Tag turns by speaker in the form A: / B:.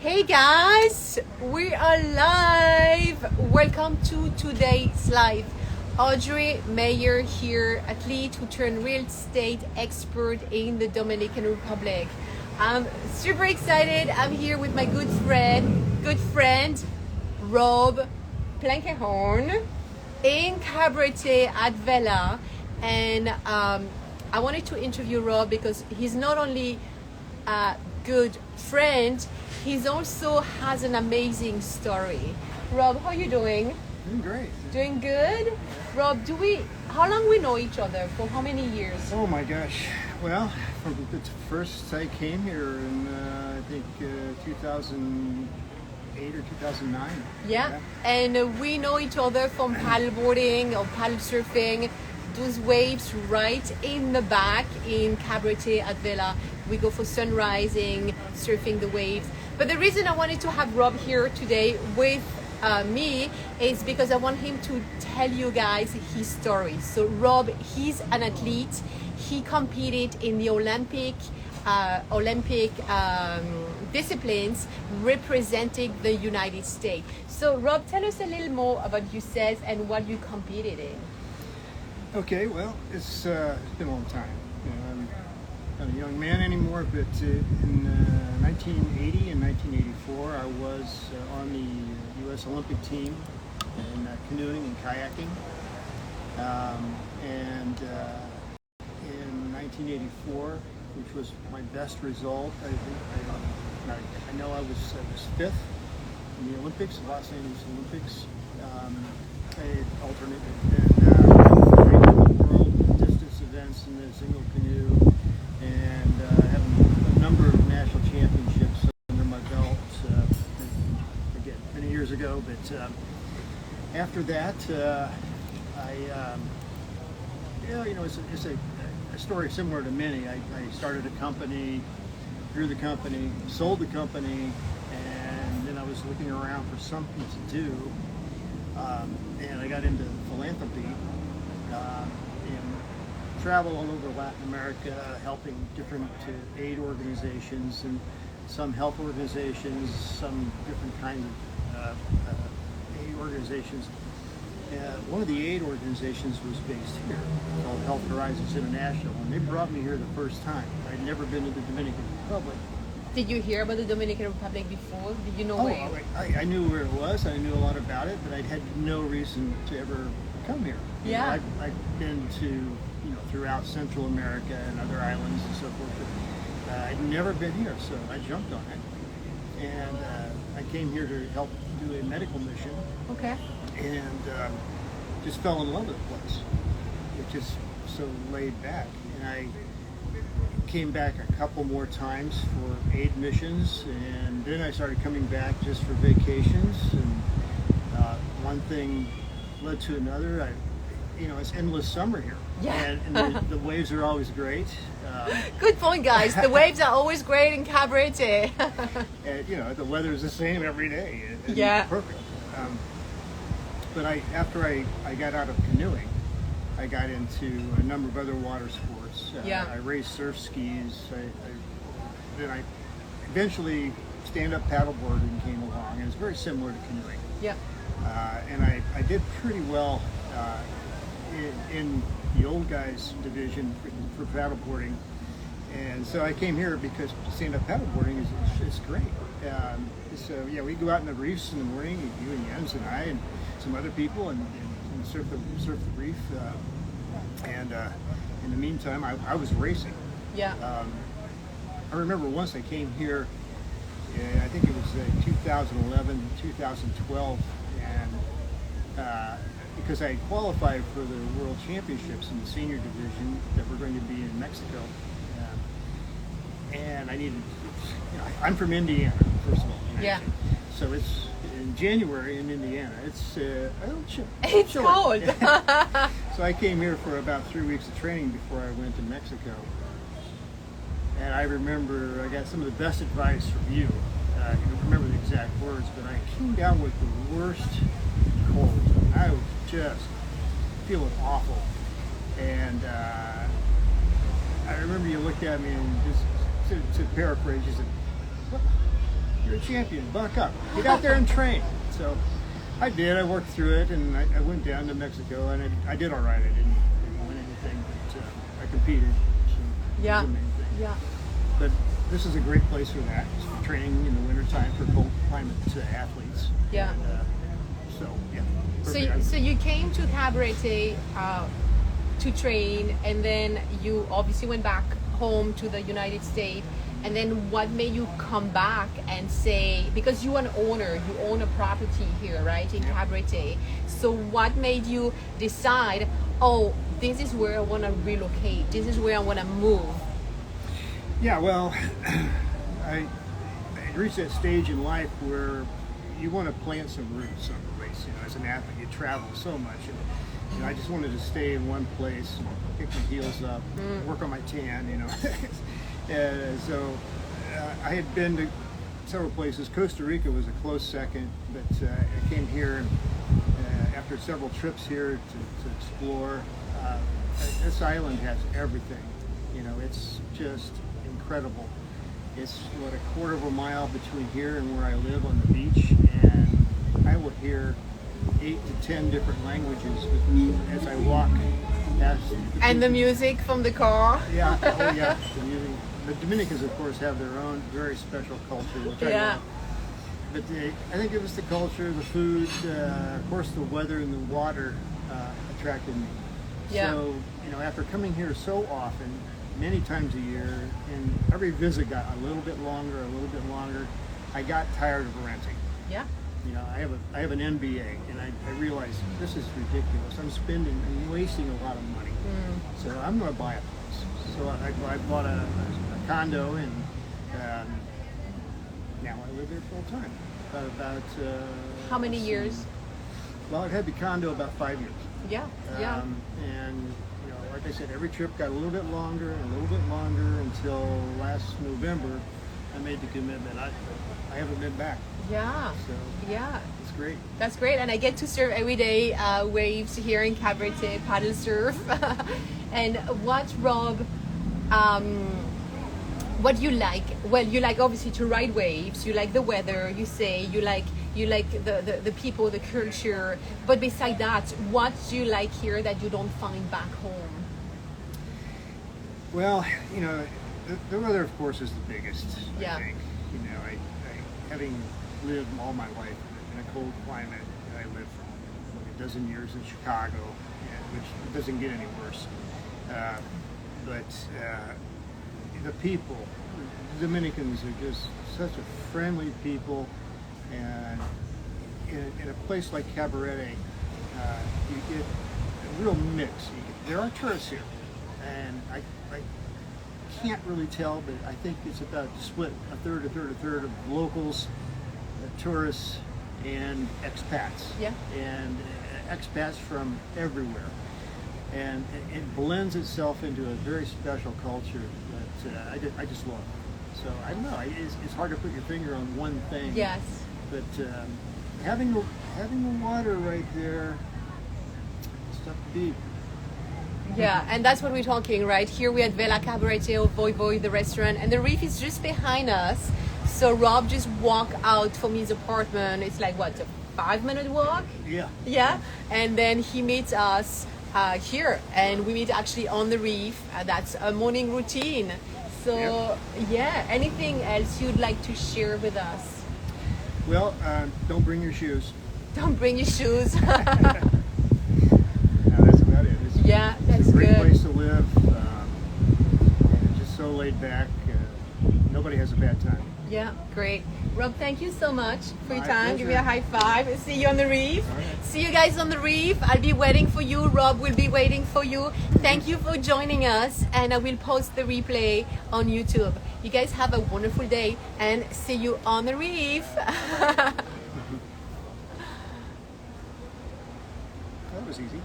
A: Hey guys, we are live. Welcome to today's live. Audrey Meyer here, athlete who turned real estate expert in the Dominican Republic. I'm super excited. I'm here with my good friend, Rob Plankenhorn in Cabarete at Vela. And I wanted to interview Rob because he's not only a good friend, he also has an amazing story. Rob, how are you doing?
B: Doing great.
A: Doing good? Rob, how long we know each other? For how many years?
B: Oh my gosh. Well, from the first I came here in, I think 2008 or 2009.
A: Yeah. And we know each other from paddleboarding or paddle surfing. Those waves right in the back in Cabarete at Vela. We go for sunrising, surfing the waves. But the reason I wanted to have Rob here today with me is because I want him to tell you guys his story. So Rob, he's an athlete. He competed in the Olympic disciplines representing the United States. So Rob, tell us a little more about yourself and what you competed in.
B: Okay, well, it's been a long time. I'm not a young man anymore, but in 1980 and 1984, I was on the U.S. Olympic team in canoeing and kayaking. And in 1984, which was my best result, I know I was fifth in the Olympics, the Los Angeles Olympics. I alternated world distance events in the single canoe, and have a number of national championships under my belt. Again, many years ago, but after that, it's a story similar to many. I started a company, grew the company, sold the company, and then I was looking around for something to do, and I got into philanthropy. And travel all over Latin America, helping different aid organizations and some health organizations, some different kinds of aid organizations. One of the aid organizations was based here, called Health Horizons International, and they brought me here the first time. I'd never been to the Dominican Republic.
A: Did you hear about the Dominican Republic before? Did you know where?
B: I knew where it was. I knew a lot about it, but I had no reason to ever come here.
A: Yeah.
B: I've been to throughout Central America and other islands and so forth, but I'd never been here, so I jumped on it. And I came here to help do a medical mission.
A: Okay.
B: And just fell in love with the place. It just so laid back. And I came back a couple more times for aid missions, and then I started coming back just for vacations. And one thing led to another. It's endless summer here.
A: Yeah.
B: And the waves are always great.
A: Good point, guys. The waves are always great in Cabarete.
B: And the weather is the same every day. It's perfect. But after I got out of canoeing, I got into a number of other water sports. I raced surf skis. Then I eventually stand-up paddleboarding came along, and it's very similar to canoeing.
A: Yeah.
B: And I did pretty well in the old guys division for paddleboarding, and so I came here because stand-up paddleboarding is great. So we go out in the reefs in the morning, you and Jens and I and some other people, and surf the reef. And in the meantime, I was racing.
A: Yeah.
B: I remember once I came here, I think it was 2011, 2012, and because I qualified for the World Championships in the senior division that were going to be in Mexico, and I needed, I'm from Indiana, first of all.
A: Yeah.
B: So it's in January in Indiana. It's a little chilly.
A: It's cold.
B: So I came here for about 3 weeks of training before I went to Mexico. And I remember I got some of the best advice from you. I don't remember the exact words, but I came down with the worst cold. I was just feeling awful. And I remember you looked at me and just to paraphrase, you said, you're a champion. Buck up. Get out there and train. So I did. I worked through it, and I went down to Mexico, and I did all right. I didn't win anything, but I competed. So
A: Yeah.
B: that was the main thing.
A: Yeah.
B: But this is a great place for that. It's for training in the wintertime for cold climate athletes.
A: Yeah.
B: And, so, yeah.
A: So you came to Cabarete to train, and then you obviously went back home to the United States. And then what made you come back and say, because you an owner, you own a property here, right, in Cabarete. So what made you decide, oh, this is where I want to relocate, this is where I want to move?
B: Yeah, well, I reached that stage in life where you want to plant some roots someplace. You know, as an athlete, you travel so much, and you know, I just wanted to stay in one place, pick my heels up, work on my tan. You know, so I had been to several places. Costa Rica was a close second, but I came here and after several trips here to explore. This island has everything. You know, it's just incredible. It's what, a quarter of a mile between here and where I live on the beach, and I will hear 8 to 10 different languages as I walk past.
A: And the music from the car.
B: Yeah, oh yeah, the music. The Dominicans, of course, have their own very special culture, which I love. But I think it was the culture, the food, of course, the weather and the water attracted me.
A: Yeah.
B: So, you know, after coming here so often, many times a year, and every visit got a little bit longer, I got tired of renting.
A: Yeah.
B: You know, I have an MBA, and I realized this is ridiculous. I'm wasting a lot of money. So I'm going to buy a place. So I bought a condo, and now I live there full time. About
A: How many years?
B: Well, I've had the condo about 5 years.
A: Yeah.
B: And you know, like I said, every trip got a little bit longer and a little bit longer until last November. I made the commitment. I haven't been back.
A: Yeah.
B: So
A: Yeah.
B: it's great.
A: That's great, and I get to surf every day, waves here in Cabarete, paddle surf. And what, Rob, what you like? Well, you like obviously to ride waves, you like the weather, you say you like the people, the culture, but beside that, what do you like here that you don't find back home?
B: Well, you know, the weather, of course, is the biggest.
A: Yeah.
B: I think. You know, I having lived all my life in a cold climate, I lived for a dozen years in Chicago, which doesn't get any worse. But the people, the Dominicans are just such a friendly people, and in a place like Cabarete, you get a real mix. There are tourists here, and I can't really tell, but I think it's about split a third of locals, tourists, and expats.
A: Yeah.
B: And expats from everywhere. And it blends itself into a very special culture that I just love. So I don't know. It's hard to put your finger on one thing.
A: Yes.
B: But having the water right there, it's tough to beat.
A: Yeah, and that's what we're talking, right? Here we at Vela Cabarete or Voy Voy, the restaurant, and the reef is just behind us. So Rob just walked out from his apartment. It's like, what, a 5-minute walk?
B: Yeah.
A: Yeah, and then he meets us here, and we meet actually on the reef. That's a morning routine. So, yeah, anything else you'd like to share with us?
B: Well, don't bring your shoes.
A: Don't bring your shoes.
B: No, that's about it.
A: Yeah, that's
B: it's a great
A: good.
B: place to live. And it's just so laid back. Nobody has a bad time.
A: Yeah, great. Rob, thank you so much for your
B: My
A: time.
B: pleasure.
A: Give me a high five. See you on the reef.
B: All right.
A: See you guys on the reef. I'll be waiting for you. Rob will be waiting for you. Thank you for joining us, and I will post the replay on YouTube. You guys have a wonderful day, and see you on the reef.
B: That was easy.